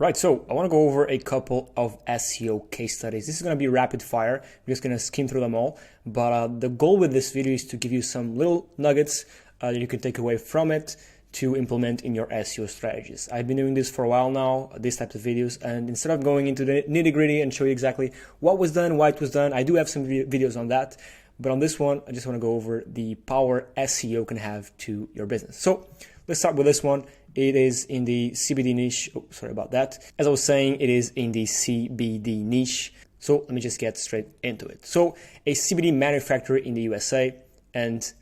Right, so I want to go over a couple of SEO case studies. This is going to be rapid fire. We're just going to skim through them all. But the goal with this video is to give you some little nuggets that you can take away from it to implement in your SEO strategies. I've been doing this for a while now, these types of videos, and instead of going into the nitty-gritty and show you exactly what was done, why it was done, I do have some videos on that. But on this one, I just want to go over the power SEO can have to your business. So let's start with this one. It is in the CBD niche. Oh, sorry about that. As I was saying, it is in the CBD niche. So let me just get straight into it. So a CBD manufacturer in the USA, and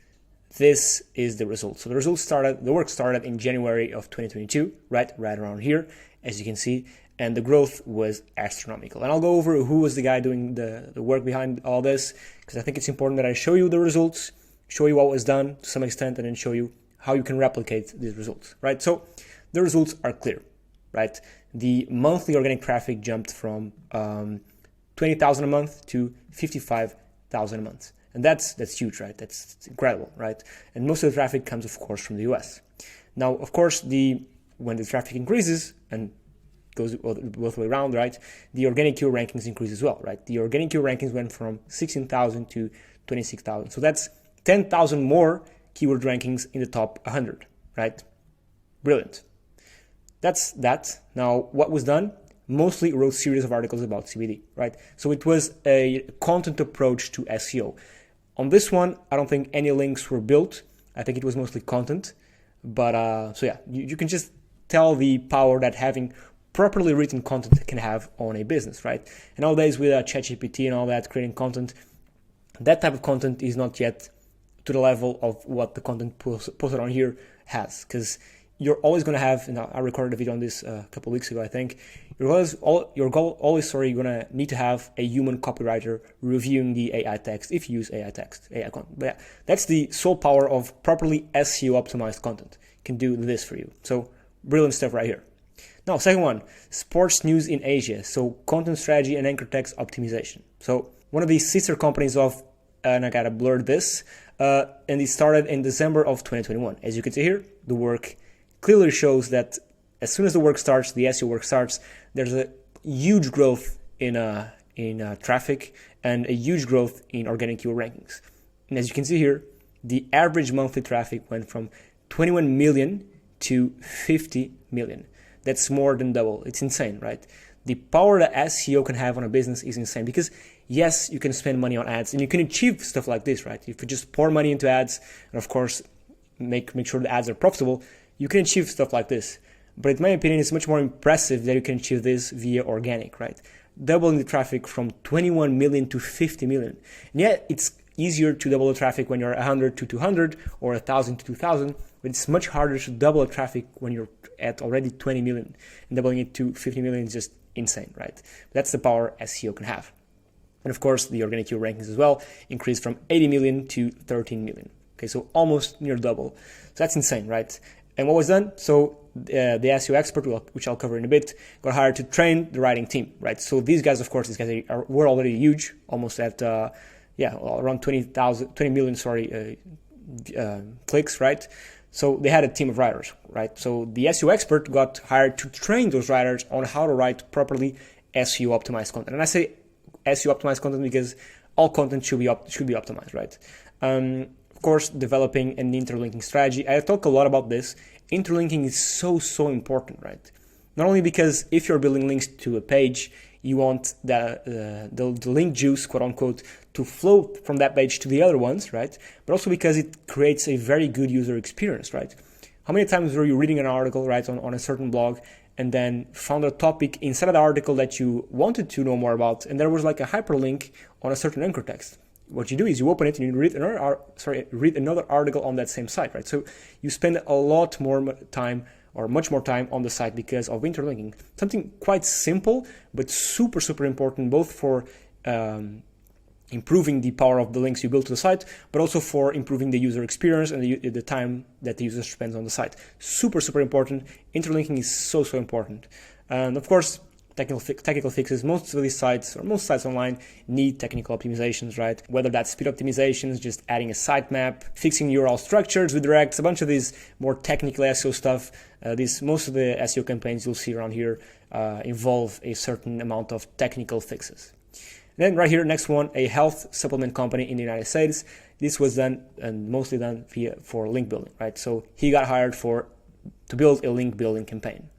this is the result. So the work started in January of 2022, right around here, as you can see, and the growth was astronomical. And I'll go over who was the guy doing the work behind all this, because I think it's important that I show you the results, show you what was done to some extent, and then show you how you can replicate these results, right? So the results are clear, right? The monthly organic traffic jumped from 20,000 a month to 55,000 a month. And that's huge, right? That's incredible, right? And most of the traffic comes, of course, from the US. Now, of course, when the traffic increases and goes both the way around, right? The organic keyword rankings increase as well, right? The organic keyword rankings went from 16,000 to 26,000. So that's 10,000 more keyword rankings in the top 100, right? Brilliant. That's that. Now, what was done? Mostly wrote series of articles about CBD, right? So it was a content approach to SEO. On this one, I don't think any links were built. I think it was mostly content. But so yeah, you can just tell the power that having properly written content can have on a business, right? And nowadays with ChatGPT and all that, creating content, that type of content is not yet to the level of what the content posted on here has, because you're always going to have, and I recorded a video on this a couple of weeks ago, I think, you're always going to need to have a human copywriter reviewing the AI text if you use AI content. But yeah, that's the sole power of properly SEO optimized content. It can do this for you. So brilliant stuff right here. Now, second one, sports news in Asia. So content strategy and anchor text optimization. So one of the sister companies of, and I gotta blur this, and it started in December of 2021. As you can see here, the work clearly shows that as soon as the work starts, the SEO work starts, there's a huge growth in traffic and a huge growth in organic keyword rankings. And as you can see here, the average monthly traffic went from 21 million to 50 million. That's more than double. It's insane, right? The power that SEO can have on a business is insane, because yes, you can spend money on ads and you can achieve stuff like this, right? If you just pour money into ads and of course make sure the ads are profitable, you can achieve stuff like this. But in my opinion, it's much more impressive that you can achieve this via organic, right? Doubling the traffic from 21 million to 50 million. And yet it's easier to double the traffic when you're 100 to 200 or 1,000 to 2,000, but it's much harder to double the traffic when you're at already 20 million. And doubling it to 50 million is just insane, right? That's the power SEO can have. And of course, the organic keyword rankings as well increased from 80 million to 13 million. Okay, so almost near double. So that's insane, right? And what was done? So the SEO expert, which I'll cover in a bit, got hired to train the writing team, right? So these guys, of course, were already huge, almost at around 20 million clicks, right? So they had a team of writers, right? So the SEO expert got hired to train those writers on how to write properly SEO optimized content. And I say SEO optimized content because all content should be optimized, right? Of course, developing an interlinking strategy. I talk a lot about this. Interlinking is so important, right? Not only because if you're building links to a page, you want the link juice, quote unquote, to flow from that page to the other ones, right? But also because it creates a very good user experience, right? How many times were you reading an article, right, on a certain blog, and then found a topic inside of the article that you wanted to know more about, and there was like a hyperlink on a certain anchor text? What you do is you open it and you read another article on that same site, right? So you spend a lot more time, or much more time, on the site because of interlinking. Something quite simple, but super important, both for improving the power of the links you build to the site, but also for improving the user experience and the time that the user spends on the site. Super important. Interlinking is so important. And of course, technical fixes. Most of these sites, or most sites online, need technical optimizations, right? Whether that's speed optimizations, just adding a sitemap, fixing URL structures, redirects, a bunch of these more technical SEO stuff. Most of the SEO campaigns you'll see around here involve a certain amount of technical fixes. Then right here, next one, a health supplement company in the United States. This was done and mostly done for link building, right? So he got hired to build a link building campaign,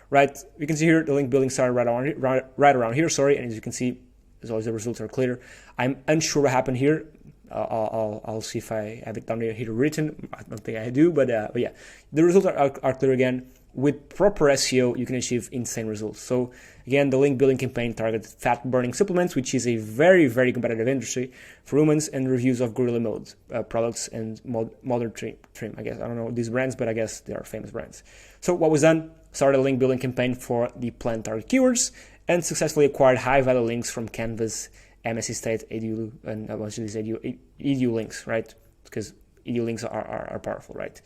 right? You can see here the link building started right around here, sorry. And as you can see, as always, the results are clear. I'm unsure what happened here. I'll see if I have it down here written. I don't think I do, but yeah, the results are clear again. With proper SEO, you can achieve insane results. So again, the link building campaign targets fat burning supplements, which is a very, very competitive industry for humans, and reviews of Gorilla Mode products and Modern Trim. I guess I don't know these brands, but I guess they are famous brands. So what was done? Started a link building campaign for the planned target keywords and successfully acquired high value links from Canvas, MSC State, Edu, and a bunch of these Edu links, right? Because Edu links are powerful, right?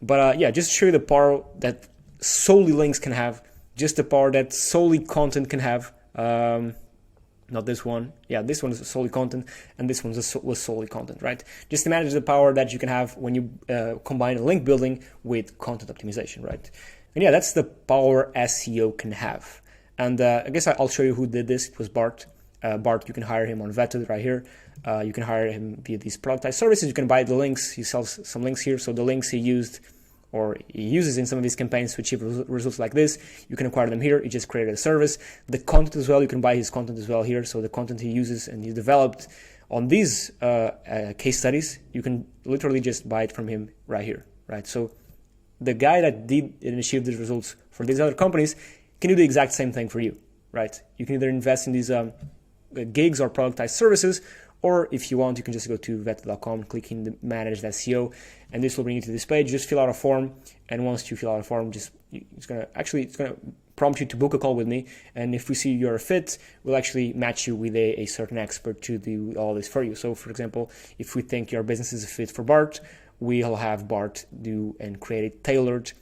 But yeah, just to show you the power that solely links can have, just the power that solely content can have. Not this one. Yeah, this one is solely content, and this one was solely content, right? Just imagine the power that you can have when you combine link building with content optimization, right? And yeah, that's the power SEO can have. And I guess I'll show you who did this. It was Bart. Bart, you can hire him on Vetted right here. You can hire him via these productized services. You can buy the links. He sells some links here. So the links he used, or he uses in some of these campaigns to achieve results like this, you can acquire them here. He just created a service. The content as well, you can buy his content as well here. So the content he uses and he developed on these case studies, you can literally just buy it from him right here, right? So the guy that did and achieved these results for these other companies can do the exact same thing for you, right? You can either invest in these gigs or productized services, or if you want, you can just go to vetted.com, click in the manage SEO, and this will bring you to this page. Just fill out a form, and once you fill out a form, it's gonna prompt you to book a call with me. And if we see you're a fit, we'll actually match you with a certain expert to do all this for you. So, for example, if we think your business is a fit for Bart, we'll have Bart do and create a tailored,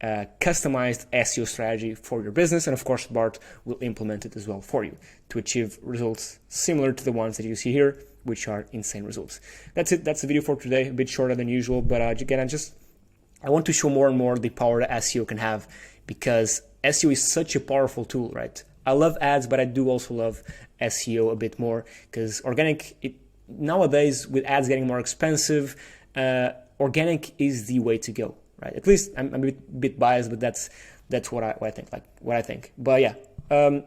customized SEO strategy for your business, and of course Bart will implement it as well for you to achieve results similar to the ones that you see here, which are insane results. That's it. That's the video for today. A bit shorter than usual, but again, I want to show more and more the power that SEO can have, because SEO is such a powerful tool, right? I love ads, but I do also love SEO a bit more, because organic, nowadays with ads getting more expensive, organic is the way to go. Right. At least I'm a bit biased, but that's what I think. But yeah,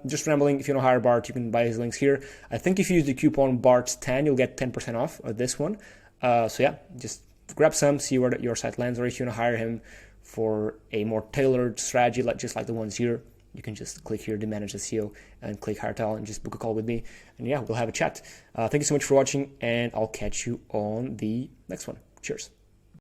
just rambling. If you don't hire Bart, you can buy his links here. I think if you use the coupon BART10, you'll get 10% off of this one. So yeah, just grab some, see where your site lands, or if you want to hire him for a more tailored strategy, just like the ones here, you can just click here to manage SEO and click hire talent and just book a call with me. And yeah, we'll have a chat. Thank you so much for watching, and I'll catch you on the next one. Cheers.